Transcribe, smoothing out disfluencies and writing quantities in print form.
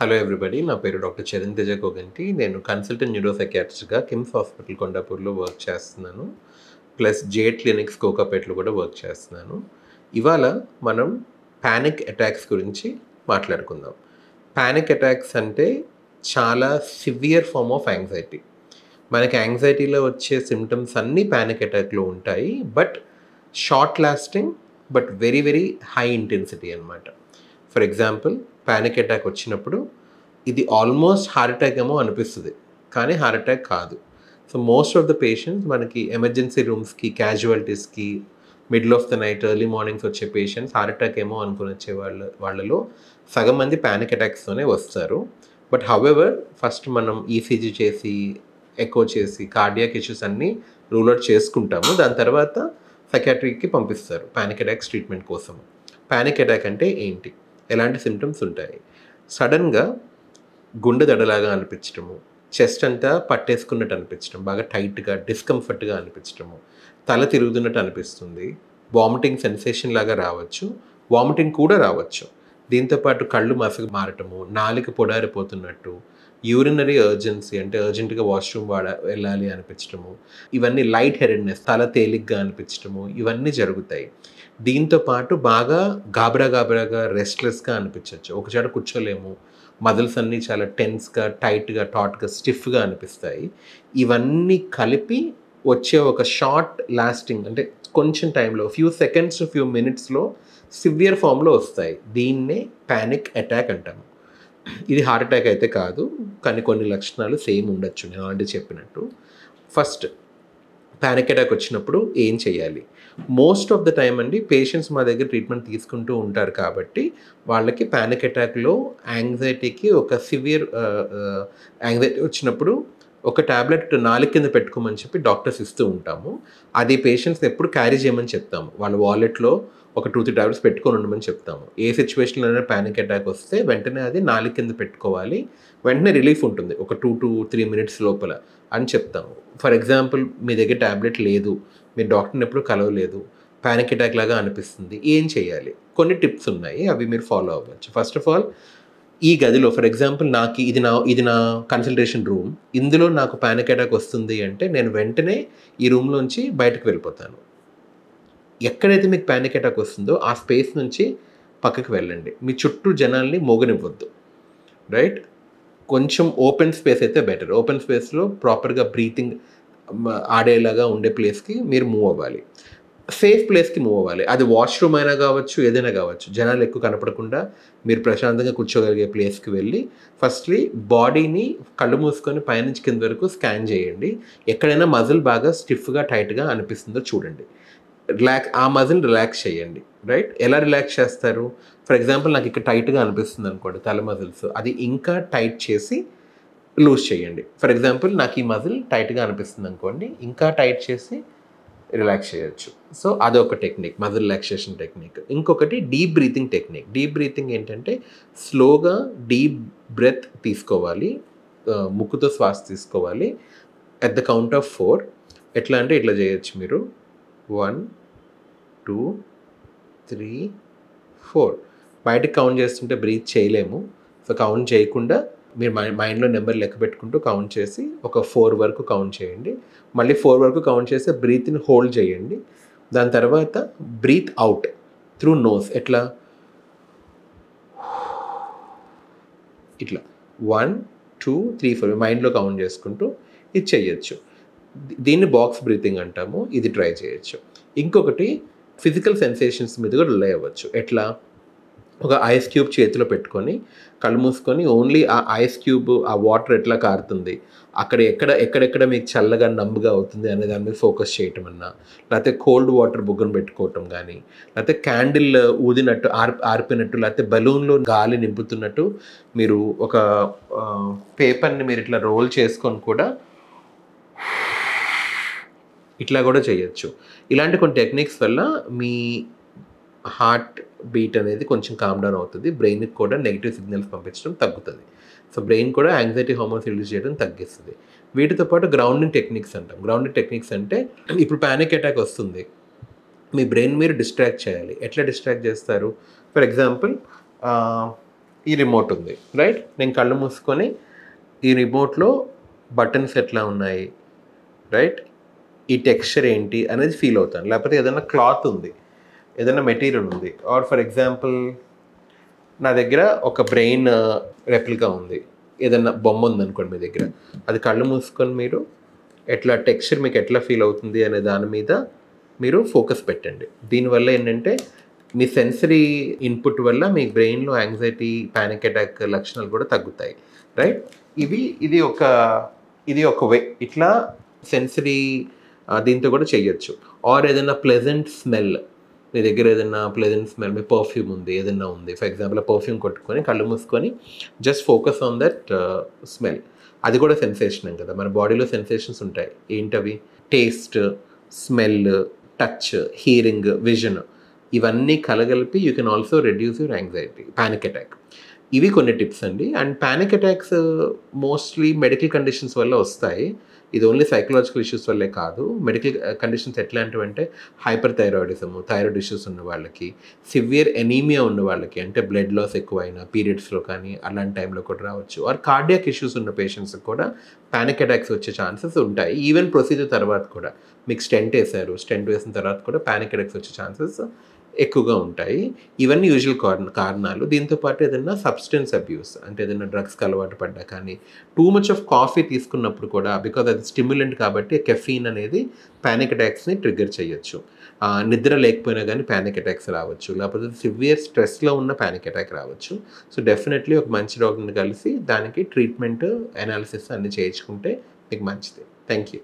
Hello everybody. నా పేరు doctor Charan Teja Koganti. నేను కన్సల్టెంట్ న్యూరోసైకియాట్రిస్ట్‌గా కిమ్స్ హాస్పిటల్ కొండాపూర్‌లో వర్క్ చేస్తున్నాను. ప్లస్ జేడ్ క్లినిక్స్ కోకాపేటలో కూడా వర్క్ చేస్తున్నాను. ఇవాళ మనం పానిక్ అటాక్స్ గురించి మాట్లాడుకుందాం. పానిక్ అటాక్స్ అంటే చాలా సివియర్ ఫార్మ్ ఆఫ్ యాంగ్జైటీ. మనకి యాంగ్జైటీలో వచ్చే సింప్టమ్స్ అన్నీ పానిక్ అటాక్‌లో ఉంటాయి. But short lasting, but very very high intensity అనమాట. ఫర్ ఎగ్జాంపుల్, పానిక్ అటాక్ వచ్చినప్పుడు ఇది ఆల్మోస్ట్ హార్ట్ అటాక్ ఏమో అనిపిస్తుంది, కానీ హార్ట్ అటాక్ కాదు. So most of the patients మనకి emergency రూమ్స్కి, క్యాజువాలిటీస్కి, middle of the night, early mornings వచ్చే పేషెంట్స్ హార్ట్ అటాక్ ఏమో అనుకుని వచ్చే వాళ్ళలో సగం మంది పానిక్ అటాక్స్తోనే వస్తారు. బట్ హౌఎవర్ ఫస్ట్ మనం ఈసీజీ చేసి, ఎకో చేసి, కార్డియాక్ ఇష్యూస్ అన్నీ రూల్ అవుట్ చేసుకుంటాము. దాని తర్వాత సైకాట్రిక్కి పంపిస్తారు పానిక్ అటాక్స్ ట్రీట్మెంట్ కోసం. పానిక్ అటాక్ అంటే ఏంటి, ఎలాంటి సిమ్టమ్స్ ఉంటాయి? సడన్గా గుండె దడలాగా అనిపించడము, చెస్ట్ అంతా పట్టేసుకున్నట్టు అనిపించడం, బాగా టైట్గా డిస్కంఫర్ట్గా అనిపించడము, తల తిరుగుతున్నట్టు అనిపిస్తుంది, వామిటింగ్ సెన్సేషన్ లాగా రావచ్చు, వామిటింగ్ కూడా రావచ్చు. దీంతోపాటు కళ్ళు మసక మారటము, నాలుక పొడారిపోతున్నట్టు, యూరినరీ అర్జెన్సీ అంటే అర్జెంటుగా వాష్రూమ్ వెళ్ళాలి అనిపించడము, ఇవన్నీ లైట్ హెడెడ్నెస్, తల తేలిగ్గా అనిపించడము, ఇవన్నీ జరుగుతాయి. దీంతో పాటు బాగా గాబరాగా రెస్ట్లెస్గా అనిపించవచ్చు, ఒకచోట కూర్చోలేము, మజిల్స్ అన్నీ చాలా టెన్స్గా, టైట్గా, టాట్గా, స్టిఫ్గా అనిపిస్తాయి. ఇవన్నీ కలిపి వచ్చే ఒక షార్ట్ లాస్టింగ్ అంటే కొంచెం టైంలో, ఫ్యూ సెకండ్స్ ఫ్యూ మినిట్స్లో సివియర్ ఫామ్లో వస్తాయి. దీన్నే పానిక్ అటాక్ అంటాము. ఇది హార్ట్ అటాక్ అయితే కాదు, కానీ కొన్ని లక్షణాలు సేమ్ ఉండొచ్చు నేను ఆల్రెడీ చెప్పినట్టు. ఫస్ట్, పానిక్ అటాక్ వచ్చినప్పుడు ఏం చేయాలి? మోస్ట్ ఆఫ్ ద టైమ్ అండి పేషెంట్స్ మా దగ్గర ట్రీట్మెంట్ తీసుకుంటూ ఉంటారు కాబట్టి వాళ్ళకి పానిక్ అటాక్లో యాంగ్జైటీకి ఒక సివియర్ యాంగ్జైటీ వచ్చినప్పుడు ఒక ట్యాబ్లెట్ నాలుగు కింద పెట్టుకోమని చెప్పి డాక్టర్స్ ఇస్తూ ఉంటాము. అది పేషెంట్స్ని ఎప్పుడు క్యారీ చేయమని చెప్తాము. వాళ్ళ వాలెట్లో ఒక 2-3 టాబ్లెట్స్ పెట్టుకొని ఉండమని చెప్తాము. ఏ సిచ్యువేషన్లోనే పానిక్ అటాక్ వస్తే వెంటనే అది నాలుగు కింద పెట్టుకోవాలి, వెంటనే రిలీఫ్ ఉంటుంది ఒక 2-3 మినిట్స్ లోపల అని చెప్తాము. ఫర్ ఎగ్జాంపుల్, మీ దగ్గర ట్యాబ్లెట్ లేదు, మీరు డాక్టర్ని ఎప్పుడు కలవలేదు, పానిక్ అటాక్ లాగా అనిపిస్తుంది, ఏం చేయాలి? కొన్ని టిప్స్ ఉన్నాయి, అవి మీరు ఫాలో అవ్వచ్చు. ఫస్ట్ ఆఫ్ ఆల్, ఈ గదిలో ఫర్ ఎగ్జాంపుల్ నాకు ఇది నా కన్సల్టేషన్ రూమ్, ఇందులో నాకు పానిక్ అటాక్ వస్తుంది అంటే నేను వెంటనే ఈ రూమ్లోంచి బయటకు వెళ్ళిపోతాను. ఎక్కడైతే మీకు పానిక్ అటాక్ వస్తుందో ఆ స్పేస్ నుంచి పక్కకి వెళ్ళండి. మీ చుట్టూ జనాల్ని మోగనివ్వద్దు, రైట్? కొంచెం ఓపెన్ స్పేస్ అయితే బెటర్. ఓపెన్ స్పేస్లో ప్రాపర్గా బ్రీతింగ్ ఆడేలాగా ఉండే ప్లేస్కి మీరు మూవ్ అవ్వాలి. సేఫ్ ప్లేస్కి మూవ్ అవ్వాలి. అది వాష్రూమ్ అయినా కావచ్చు, ఏదైనా కావచ్చు. జనాలు ఎక్కువ కనపడకుండా మీరు ప్రశాంతంగా కూర్చోగలిగే ప్లేస్కి వెళ్ళి ఫస్ట్లీ బాడీని కళ్ళు మూసుకొని పైనుంచి కింద వరకు స్కాన్ చేయండి. ఎక్కడైనా మజిల్ బాగా స్టిఫ్గా, టైట్గా అనిపిస్తుందో చూడండి. ఆ మజిల్ రిలాక్స్ చేయండి, రైట్? ఎలా రిలాక్స్ చేస్తారు? ఫర్ ఎగ్జాంపుల్, నాకు ఇక్కడ టైట్గా అనిపిస్తుంది అనుకోండి తల మజిల్స్, అది ఇంకా టైట్ చేసి లూజ్ చేయండి. ఫర్ ఎగ్జాంపుల్, నాకు ఈ మజిల్ టైట్గా అనిపిస్తుంది అనుకోండి, ఇంకా టైట్ చేసి రిలాక్స్ చేయొచ్చు. సో అదొక టెక్నిక్, మజిల్ రిలాక్సేషన్ టెక్నిక్. ఇంకొకటి deep breathing technique. Deep breathing ఏంటంటే స్లోగా డీప్ బ్రెత్ తీసుకోవాలి, ముక్కుతో శ్వాస తీసుకోవాలి అట్ ద కౌంట్ ఆఫ్ 4. ఎట్లా అంటే ఇట్లా చేయొచ్చు మీరు, 1, 2, 3, 4. బయటకు కౌంట్ చేస్తుంటే బ్రీత్ చేయలేము. సో కౌంట్ చేయకుండా మీరు మైండ్లో నెంబర్ లెక్క పెట్టుకుంటూ కౌంట్ చేసి ఒక 4 వరకు కౌంట్ చేయండి. మళ్ళీ 4 వరకు కౌంట్ చేసి బ్రీత్ని హోల్డ్ చేయండి. దాని తర్వాత బ్రీత్ అవుట్ త్రూ నోస్. ఎట్లా? ఇట్లా 1, 2, 3, 4 మైండ్లో కౌంట్ చేసుకుంటూ ఇది చేయొచ్చు. దీన్ని బాక్స్ బ్రీతింగ్ అంటాము. ఇది ట్రై చేయొచ్చు. ఇంకొకటి, ఫిజికల్ సెన్సేషన్స్ మీద కూడా రిలై అవ్వచ్చు. ఎట్లా? ఒక ఐస్ క్యూబ్ చేతిలో పెట్టుకొని కళ్ళు మూసుకొని ఓన్లీ ఆ ఐస్ క్యూబ్, ఆ వాటర్ ఎట్లా కారుతుంది, అక్కడ ఎక్కడెక్కడ మీకు చల్లగా, నమ్ముగా అవుతుంది అనే దాని మీద ఫోకస్ చేయటం అన్నా, లేకపోతే కోల్డ్ వాటర్ బుగ్గను పెట్టుకోవటం కానీ, లేకపోతే క్యాండిల్ ఊదినట్టు ఆర్పినట్టు, లేకపోతే బలూన్లో గాలి నింపుతున్నట్టు మీరు ఒక పేపర్ని మీరు ఇట్లా రోల్ చేసుకొని కూడా ఇట్లా కూడా చేయొచ్చు. ఇలాంటి కొన్ని టెక్నిక్స్ వల్ల మీ హార్ట్ బీట్ అనేది కొంచెం కామ్ డౌన్ అవుతుంది. బ్రెయిన్కి కూడా నెగిటివ్ సిగ్నల్స్ పంపించడం తగ్గుతుంది. సో బ్రెయిన్ కూడా యాంగ్జైటీ హార్మోన్స్ రిలీజ్ చేయడం తగ్గిస్తుంది. వీటితో పాటు గ్రౌండింగ్ టెక్నిక్స్ అంటాం. గ్రౌండింగ్ టెక్నిక్స్ అంటే, ఇప్పుడు పానిక్ అటాక్ వస్తుంది, మీ బ్రెయిన్ మీరు డిస్ట్రాక్ట్ చేయాలి. ఎట్లా డిస్ట్రాక్ట్ చేస్తారు? ఫర్ ఎగ్జాంపుల్, ఈ రిమోట్ ఉంది, రైట్? నేను కళ్ళు మూసుకొని ఈ రిమోట్‌లో బటన్స్ ఎట్లా ఉన్నాయి, రైట్? ఈ టెక్స్చర్ ఏంటి అనేది ఫీల్ అవుతాను. లేకపోతే ఏదైనా క్లాత్ ఉంది, ఏదైనా మెటీరియల్ ఉంది, ఆర్ ఫర్ ఎగ్జాంపుల్ నా దగ్గర ఒక బ్రెయిన్ రెప్లికా ఉంది, ఏదైనా బొమ్మ ఉందనుకోండి మీ దగ్గర, అది కళ్ళు మూసుకొని మీరు ఎట్లా టెక్స్చర్ మీకు ఎట్లా ఫీల్ అవుతుంది అనే దాని మీద మీరు ఫోకస్ పెట్టండి. దీనివల్ల ఏంటంటే మీ సెన్సరీ ఇన్పుట్ వల్ల మీ బ్రెయిన్లో యాంగ్జైటీ, పానిక్ అటాక్ లక్షణాలు కూడా తగ్గుతాయి, రైట్? ఇది ఒక వే. ఇట్లా సెన్సరీ దీంతో కూడా చేయొచ్చు. ఆర్ ఏదైనా ప్లెజెంట్ స్మెల్, మీ దగ్గర ఏదైనా ప్లెజెంట్ స్మెల్, మీ పర్ఫ్యూమ్ ఉంది, ఏదైనా ఉంది, ఫర్ ఎగ్జాంపుల్ ఆ పర్ఫ్యూమ్ కొట్టుకొని కళ్ళు మూసుకొని just focus on that smell. అది కూడా సెన్సేషనే కదా, మన బాడీలో సెన్సేషన్స్ ఉంటాయి. ఏంటవి? Taste, smell, touch, hearing, vision, ఇవన్నీ కలగలిపి you can also reduce your anxiety, panic attack. ఇవి కొన్ని టిప్స్ అండి. And panic attacks mostly medical conditions వల్ల వస్తాయి. ఇది ఓన్లీ సైకలాజికల్ ఇష్యూస్ వల్లే కాదు. మెడికల్ కండిషన్స్ ఎట్లాంటివంటే హైపర్ థైరాయిడిజము, థైరాయిడ్ ఇష్యూస్ ఉన్న వాళ్ళకి, సివియర్ ఎనీమియా ఉన్న వాళ్ళకి, అంటే బ్లడ్ లాస్ ఎక్కువైనా పీరియడ్స్లో కానీ అలాంటి టైంలో కూడా రావచ్చు. ఆర్ కార్డియాక్ ఇష్యూస్ ఉన్న పేషెంట్స్కి కూడా పానిక్ అటాక్స్ వచ్చే ఛాన్సెస్ ఉంటాయి. ఈవెన్ ప్రొసీజర్ తర్వాత కూడా, మీకు స్టెంట్ వేసారు, స్టెంట్ వేసిన తర్వాత కూడా పానిక్ అటాక్స్ వచ్చే ఛాన్సెస్ ఎక్కువగా ఉంటాయి. ఇవన్నీ యూజువల్ కారణాలు. దీంతోపాటు ఏదైనా సబ్స్టెన్స్ అబ్యూస్, అంటే ఏదైనా డ్రగ్స్కి అలవాటు పడ్డా కానీ, టూ మచ్ ఆఫ్ కాఫీ తీసుకున్నప్పుడు కూడా, బికాజ్ అది స్టిమ్యులెంట్ కాబట్టి కెఫీన్ అనేది పానిక్ అటాక్స్ని ట్రిగ్గర్ చేయొచ్చు. నిద్ర లేకపోయినా కానీ పానిక్ అటాక్స్ రావచ్చు, లేకపోతే సివియర్ స్ట్రెస్లో ఉన్న పానిక్ అటాక్ రావచ్చు. సో డెఫినెట్లీ ఒక మంచి డాక్టర్ని కలిసి దానికి ట్రీట్మెంట్, అనాలిసిస్ అన్నీ చేయించుకుంటే మీకు మంచిది. Thank you.